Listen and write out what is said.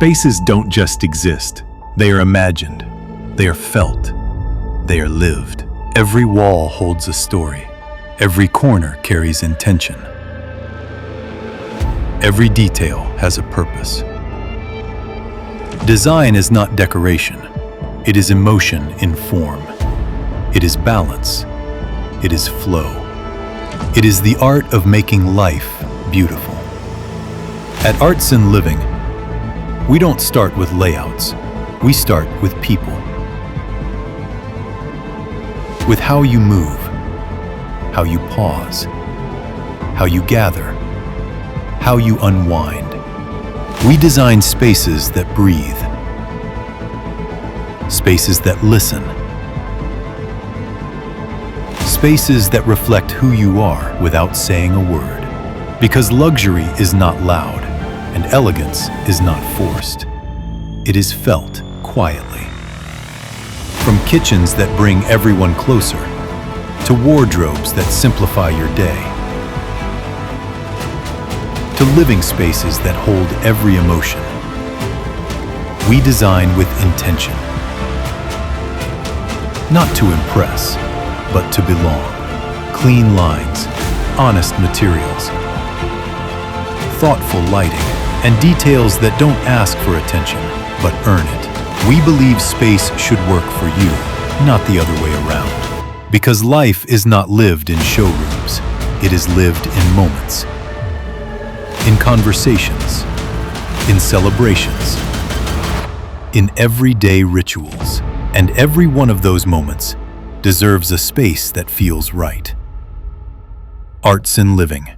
Spaces don't just exist. They are imagined. They are felt. They are lived. Every wall holds a story. Every corner carries intention. Every detail has a purpose. Design is not decoration. It is emotion in form. It is balance. It is flow. It is the art of making life beautiful. At Aertsen Living, we don't start with layouts. We start with people. With how you move, how you pause, how you gather, how you unwind. We design spaces that breathe, spaces that listen, spaces that reflect who you are without saying a word. Because luxury is not loud, and elegance is not forced. It is felt quietly. From kitchens that bring everyone closer, to wardrobes that simplify your day, to living spaces that hold every emotion. We design with intention. Not to impress, but to belong. Clean lines, honest materials, thoughtful lighting, and details that don't ask for attention, but earn it. We believe space should work for you, not the other way around. Because life is not lived in showrooms. It is lived in moments, in conversations, in celebrations, in everyday rituals. And every one of those moments deserves a space that feels right. Aertsen Living.